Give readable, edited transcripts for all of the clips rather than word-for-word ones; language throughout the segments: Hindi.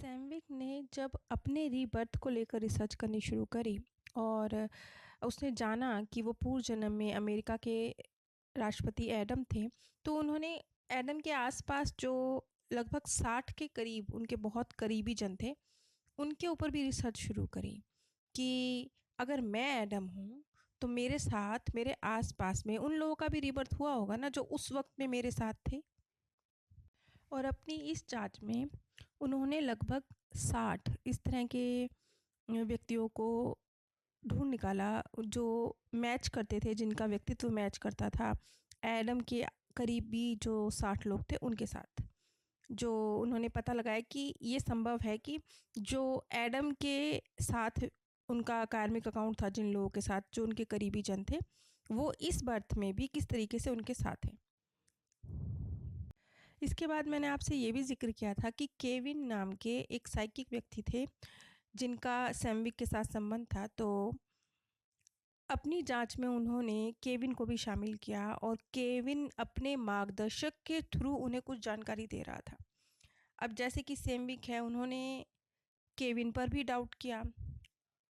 सैमविक ने जब अपने रीबर्थ को लेकर रिसर्च करनी शुरू करी और उसने जाना कि वो पूर्व जन्म में अमेरिका के राष्ट्रपति एडम थे, तो उन्होंने एडम के आसपास जो लगभग 60 के करीब उनके बहुत करीबी जन थे, उनके ऊपर भी रिसर्च शुरू करी कि अगर मैं एडम हूँ तो मेरे साथ मेरे आसपास में उन लोगों का भी रीबर्थ हुआ होगा ना, जो उस वक्त में मेरे साथ थे। और अपनी इस जांच में उन्होंने लगभग 60 इस तरह के व्यक्तियों को ढूंढ निकाला जो मैच करते थे, जिनका व्यक्तित्व मैच करता था एडम के करीबी जो 60 लोग थे उनके साथ। जो उन्होंने पता लगाया कि ये संभव है कि जो एडम के साथ उनका कार्मिक अकाउंट था, जिन लोगों के साथ जो उनके करीबी जन थे, वो इस बर्थ में भी किस तरीके से उनके साथ हैं। इसके बाद मैंने आपसे ये भी जिक्र किया था कि केविन नाम के एक साइकिक व्यक्ति थे जिनका सैमविक के साथ संबंध था। तो अपनी जांच में उन्होंने केविन को भी शामिल किया और केविन अपने मार्गदर्शक के थ्रू उन्हें कुछ जानकारी दे रहा था। अब जैसे कि सैमविक है, उन्होंने केविन पर भी डाउट किया।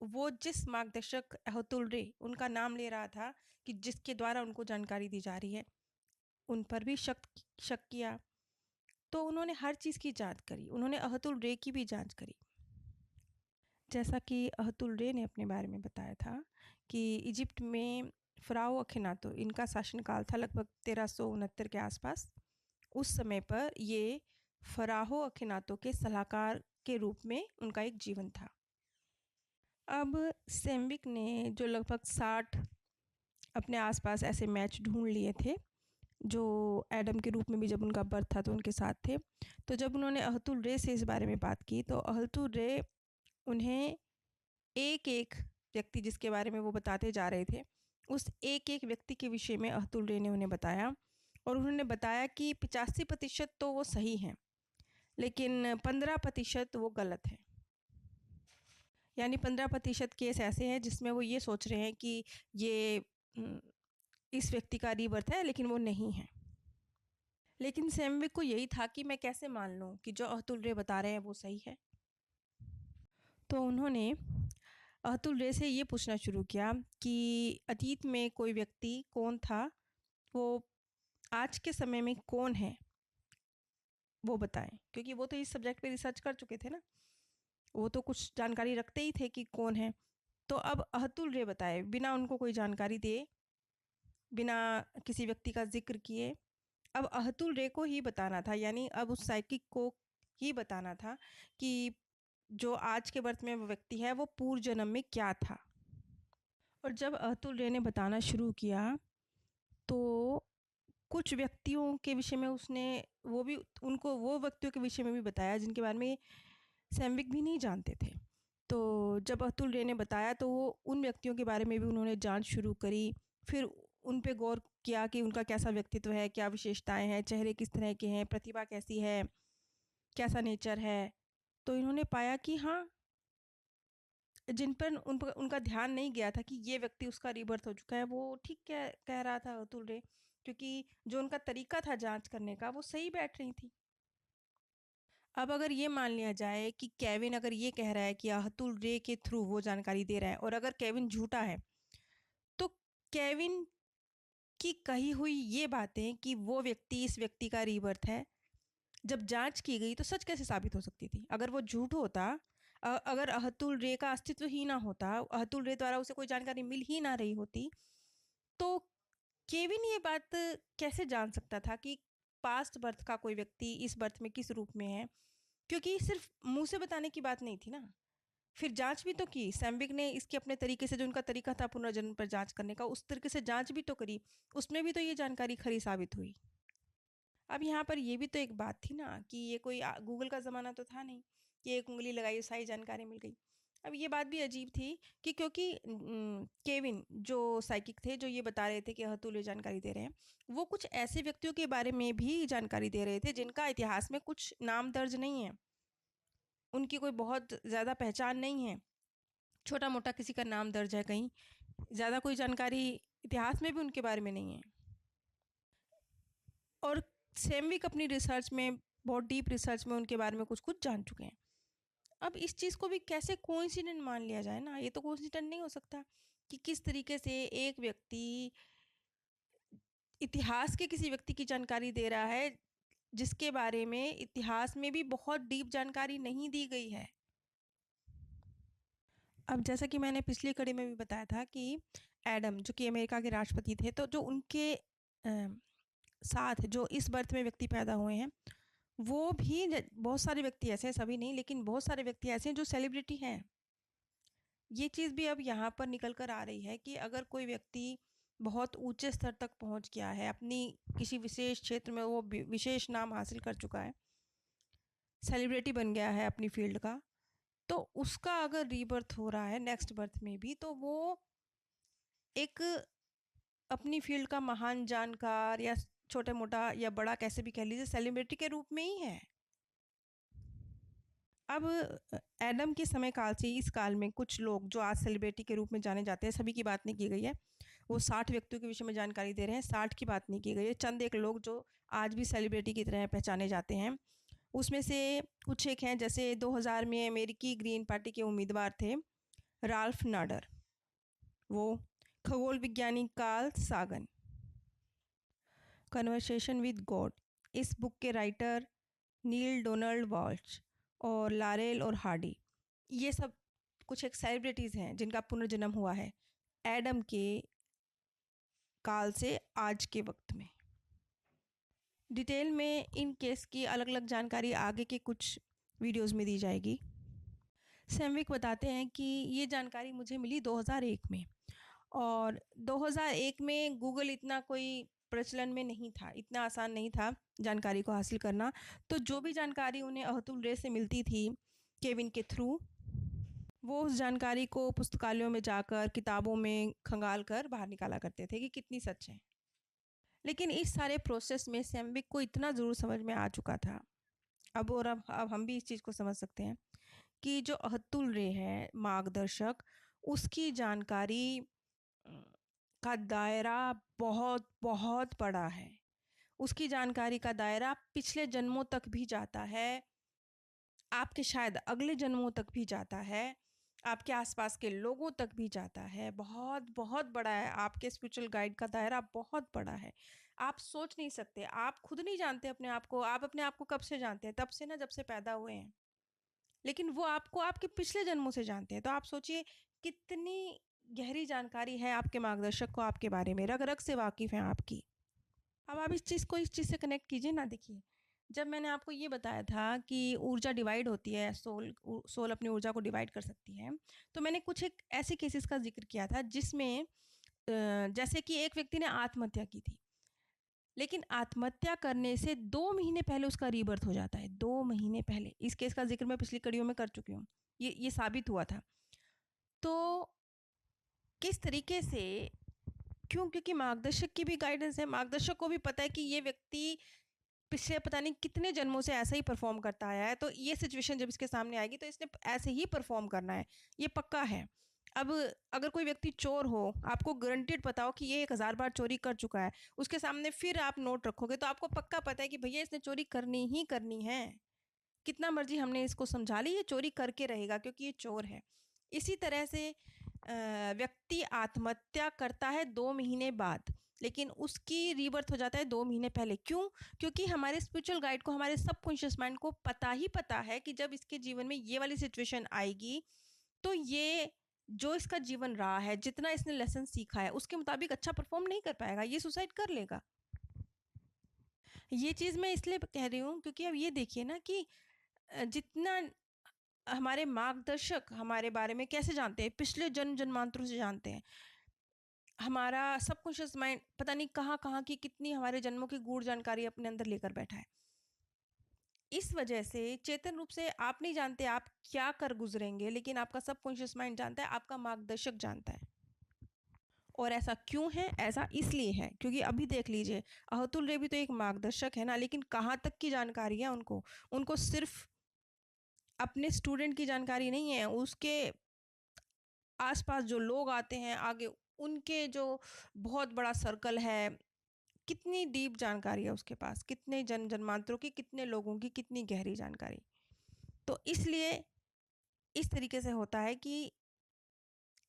वो जिस मार्गदर्शक अहतुल रे उनका नाम ले रहा था कि जिसके द्वारा उनको जानकारी दी जा रही है, उन पर भी शक किया। तो उन्होंने हर चीज़ की जांच करी, उन्होंने अहतुल रे की भी जांच करी। जैसा कि अहतुल रे ने अपने बारे में बताया था कि इजिप्ट में फ़राओ अखेनातो, इनका शासनकाल था लगभग 1369 के आसपास। उस समय पर ये फ़राओ अखेनातो के सलाहकार के रूप में उनका एक जीवन था। अब सैमविक ने जो लगभग 60 अपने आसपास ऐसे मैच ढूंढ लिए थे जो एडम के रूप में भी जब उनका बर्थ था तो उनके साथ थे। तो जब उन्होंने अहतुल रे से इस बारे में बात की तो अहतुल रे उन्हें एक एक व्यक्ति जिसके बारे में वो बताते जा रहे थे, उस एक एक व्यक्ति के विषय में अहतुल रे ने उन्हें बताया। और उन्होंने बताया कि 85% तो वो सही हैं, लेकिन 15% वो गलत है। यानी 15% केस ऐसे हैं जिसमें वो ये सोच रहे हैं कि ये इस व्यक्ति का रीबर्थ है, लेकिन वो नहीं है। लेकिन सैमविक को यही था कि मैं कैसे मान लूँ कि जो अहतुल रे बता रहे हैं वो सही है। तो उन्होंने अतुल रे से ये पूछना शुरू किया कि अतीत में कोई व्यक्ति कौन था, वो आज के समय में कौन है, वो बताएं। क्योंकि वो तो इस सब्जेक्ट पे रिसर्च कर चुके थे ना, वो तो कुछ जानकारी रखते ही थे कि कौन है। तो अब अतुल रे बताए बिना उनको कोई जानकारी दिए, बिना किसी व्यक्ति का जिक्र किए। अब अतुल रे को ही बताना था, यानी अब उस साइकिक को ही बताना था कि जो आज के बर्थ में वो व्यक्ति है वो पूर्व जन्म में क्या था। और जब अतुल रे ने बताना शुरू किया तो कुछ व्यक्तियों के विषय में उसने वो व्यक्तियों के विषय में भी बताया जिनके बारे में सैमविक भी नहीं जानते थे। तो जब अतुल रे ने बताया तो वो उन व्यक्तियों के बारे में भी उन्होंने जांच शुरू करी। फिर उन पे गौर किया कि उनका कैसा व्यक्तित्व है, क्या विशेषताएं हैं, चेहरे किस तरह के हैं, प्रतिभा कैसी है, कैसा नेचर है। तो इन्होंने पाया कि हाँ, जिन पर उनका ध्यान नहीं गया था कि ये व्यक्ति उसका रीबर्थ हो चुका है, वो ठीक कह रहा था अतुल रे, क्योंकि जो उनका तरीका था जांच करने का वो सही बैठ रही थी। अब अगर ये मान लिया जाए कि केविन अगर ये कह रहा है कि अतुल रे के थ्रू वो जानकारी दे रहा है, और अगर केविन झूठा है, तो केविन की कही हुई ये बातें कि वो व्यक्ति इस व्यक्ति का रीबर्थ है, जब जांच की गई तो सच कैसे साबित हो सकती थी? अगर वो झूठ होता, अगर अतुल रे का अस्तित्व ही ना होता, अतुल रे द्वारा उसे कोई जानकारी मिल ही ना रही होती, तो केविन ये बात कैसे जान सकता था कि पास्ट बर्थ का कोई व्यक्ति इस बर्थ में किस रूप में है? क्योंकि सिर्फ मुंह से बताने की बात नहीं थी ना, फिर जांच भी तो की। सैमविक ने इसके अपने तरीके से, जो उनका तरीका था पुनर्जन्म पर जांच करने का, उस तरीके से जांच भी तो करी, उसमें भी तो ये जानकारी खरी साबित हुई। अब यहाँ पर ये भी तो एक बात थी ना कि ये कोई गूगल का ज़माना तो था नहीं कि एक उंगली लगाई सारी जानकारी मिल गई। अब ये बात भी अजीब थी कि क्योंकि केविन जो साइकिक थे, जो ये बता रहे थे कि अतुल ये जानकारी दे रहे हैं, वो कुछ ऐसे व्यक्तियों के बारे में भी जानकारी दे रहे थे जिनका इतिहास में कुछ नाम दर्ज नहीं है, उनकी कोई बहुत ज़्यादा पहचान नहीं है, छोटा मोटा किसी का नाम दर्ज है कहीं, ज़्यादा कोई जानकारी इतिहास में भी उनके बारे में नहीं है। और सैमविक अपनी रिसर्च में, बहुत डीप रिसर्च में उनके बारे में कुछ कुछ जान चुके हैं। अब इस चीज़ को भी कैसे कोइंसिडेंट मान लिया जाए ना, ये तो कोइंसिडेंट नहीं हो सकता कि किस तरीके से एक व्यक्ति इतिहास के किसी व्यक्ति की जानकारी दे रहा है जिसके बारे में इतिहास में भी बहुत डीप जानकारी नहीं दी गई है। अब जैसा कि मैंने पिछली कड़ी में भी बताया था कि एडम जो कि अमेरिका के राष्ट्रपति थे, तो जो उनके साथ जो इस बर्थ में व्यक्ति पैदा हुए हैं, वो भी बहुत सारे व्यक्ति ऐसे हैं, सभी नहीं लेकिन बहुत सारे व्यक्ति ऐसे हैं जो सेलिब्रिटी हैं। ये चीज़ भी अब यहाँ पर निकल कर आ रही है कि अगर कोई व्यक्ति बहुत ऊंचे स्तर तक पहुँच गया है, अपनी किसी विशेष क्षेत्र में वो विशेष नाम हासिल कर चुका है, सेलिब्रिटी बन गया है अपनी फील्ड का, तो उसका अगर रीबर्थ हो रहा है नेक्स्ट बर्थ में भी, तो वो एक अपनी फील्ड का महान जानकार या छोटा मोटा या बड़ा कैसे भी कह लीजिए सेलिब्रिटी के रूप में ही है। अब एडम के समय काल से इस काल में कुछ लोग जो आज सेलिब्रिटी के रूप में जाने जाते हैं, सभी की बात नहीं की गई है, वो 60 व्यक्तियों के विषय में जानकारी दे रहे हैं, 60 की बात नहीं की गई है, चंद एक लोग जो आज भी सेलिब्रिटी की तरह पहचाने जाते हैं। उसमें से कुछ एक हैं, जैसे 2000 में अमेरिकी ग्रीन पार्टी के उम्मीदवार थे राल्फ नाडर, वो खगोल विज्ञानी Carl Sagan, conversation with God, इस बुक के राइटर नील डोनाल्ड वॉल्श और लारेल और हार्डी, ये सब कुछ एक सेलिब्रिटीज़ हैं जिनका पुनर्जन्म हुआ है एडम के काल से आज के वक्त में। डिटेल में इन केस की अलग अलग जानकारी आगे के कुछ वीडियोस में दी जाएगी। सैमविक बताते हैं कि ये जानकारी मुझे मिली 2001 में, और 2001 में गूगल इतना कोई प्रचलन में नहीं था, इतना आसान नहीं था जानकारी को हासिल करना, तो जो भी जानकारी उन्हें अहतुल रे से मिलती थी केविन के थ्रू, वो उस जानकारी को पुस्तकालयों में जाकर किताबों में खंगाल कर बाहर निकाला करते थे कि कितनी सच है। लेकिन इस सारे प्रोसेस में सैमविक को इतना ज़रूर समझ में आ चुका था, अब हम भी इस चीज़ को समझ सकते हैं कि जो अतुल रे है मार्गदर्शक, उसकी जानकारी का दायरा बहुत बहुत बड़ा है। उसकी जानकारी का दायरा पिछले जन्मों तक भी जाता है, आपके शायद अगले जन्मों तक भी जाता है, आपके आसपास के लोगों तक भी जाता है, बहुत बहुत बड़ा है। आपके स्पिरिचुअल गाइड का दायरा बहुत बड़ा है, आप सोच नहीं सकते, आप खुद नहीं जानते अपने आप को। आप अपने आप को कब से जानते हैं? तब से ना, जब से पैदा हुए हैं, लेकिन वो आपको आपके पिछले जन्मों से जानते हैं। तो आप सोचिए कितनी गहरी जानकारी है आपके मार्गदर्शक को आपके बारे में, रग रग से वाकिफ़ हैं आपकी। अब आप इस चीज़ से कनेक्ट कीजिए ना। देखिए, जब मैंने आपको ये बताया था कि ऊर्जा डिवाइड होती है, सोल अपनी ऊर्जा को डिवाइड कर सकती है, तो मैंने कुछ एक ऐसे केसेस का जिक्र किया था जिसमें जैसे कि एक व्यक्ति ने आत्महत्या की थी, लेकिन आत्महत्या करने से 2 महीने पहले उसका रीबर्थ हो जाता है। 2 महीने पहले, इस केस का जिक्र मैं पिछली कड़ियों में कर चुकी हूँ, ये साबित हुआ था। तो किस तरीके से, क्यों? क्योंकि मार्गदर्शक की भी गाइडेंस है, मार्गदर्शक को भी पता है कि ये व्यक्ति पिछले पता नहीं कितने जन्मों से ऐसा ही परफॉर्म करता आया है, तो ये सिचुएशन जब इसके सामने आएगी तो इसने ऐसे ही परफॉर्म करना है, ये पक्का है। अब अगर कोई व्यक्ति चोर हो, आपको गारंटेड पता हो कि ये 1000 बार चोरी कर चुका है, उसके सामने फिर आप नोट रखोगे तो आपको पक्का पता है कि भैया इसने चोरी करनी ही करनी है, कितना मर्जी हमने इसको समझा ली, ये चोरी करके रहेगा क्योंकि ये चोर है। इसी तरह से व्यक्ति आत्महत्या करता है 2 महीने बाद, लेकिन उसकी रीबर्थ हो जाता है 2 महीने पहले। क्यों? क्योंकि हमारे स्पिरिचुअल गाइड को, हमारे सबकॉन्शियस माइंड को पता है कि जब इसके जीवन में ये वाली सिचुएशन आएगी, तो ये जो इसका जीवन रहा है, जितना इसने लेसन सीखा है, उसके मुताबिक अच्छा परफॉर्म नहीं कर पाएगा, ये सुसाइड कर लेगा। ये चीज़ मैं इसलिए कह रही हूँ क्योंकि अब ये देखिए ना कि जितना हमारे मार्गदर्शक हमारे बारे में कैसे जानते हैं, पिछले जन्म जन्मांतरों से जानते हैं। हमारा सबकॉन्शियस माइंड पता नहीं कहाँ कहाँ की कितनी हमारे जन्मों की गूढ़ जानकारी अपने अंदर लेकर बैठा है। इस वजह से चेतन रूप से आप नहीं जानते आप क्या कर गुजरेंगे, लेकिन आपका सबकॉन्शियस माइंड जानता है, आपका मार्गदर्शक जानता है। और ऐसा क्यों है? ऐसा इसलिए है क्योंकि अभी देख लीजिए, अहतुल रे भी तो एक मार्गदर्शक है ना, लेकिन कहाँ तक की जानकारी है उनको? उनको सिर्फ अपने स्टूडेंट की जानकारी नहीं है, उसके आसपास जो लोग आते हैं आगे, उनके जो बहुत बड़ा सर्कल है, कितनी डीप जानकारी है उसके पास, कितने जन्मांतरों की, कितने लोगों की, कितनी गहरी जानकारी। तो इसलिए इस तरीके से होता है कि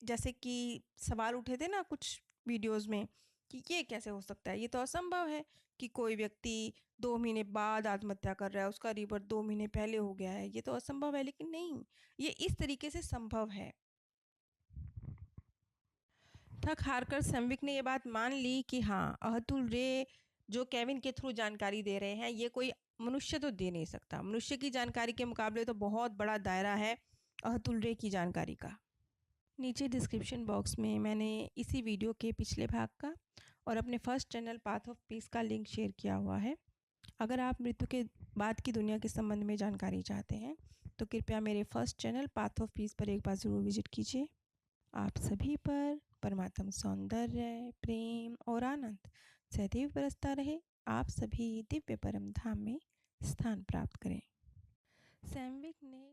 जैसे कि सवाल उठे थे ना कुछ वीडियोस में कि ये कैसे हो सकता है, ये तो असंभव है कि कोई व्यक्ति 2 महीने बाद आत्महत्या कर रहा है, उसका रीबर्थ 2 महीने पहले हो गया है, ये तो असंभव है। लेकिन नहीं, ये इस तरीके से संभव है। थक हार कर सैमविक ने ये बात मान ली कि हाँ, अतुल रे जो केविन के थ्रू जानकारी दे रहे हैं, ये कोई मनुष्य तो दे नहीं सकता। मनुष्य की जानकारी के मुकाबले तो बहुत बड़ा दायरा है अतुल रे की जानकारी का। नीचे डिस्क्रिप्शन बॉक्स में मैंने इसी वीडियो के पिछले भाग का और अपने first channel path of peace का लिंक शेयर किया हुआ है। अगर आप मृत्यु के बाद की दुनिया के संबंध में जानकारी चाहते हैं तो कृपया मेरे first channel path of peace पर एक बार ज़रूर विजिट कीजिए। आप सभी पर परमात्म सौंदर्य, प्रेम और आनंद सदैव बरसता रहे। आप सभी दिव्य परम धाम में स्थान प्राप्त करें। सैमविक ने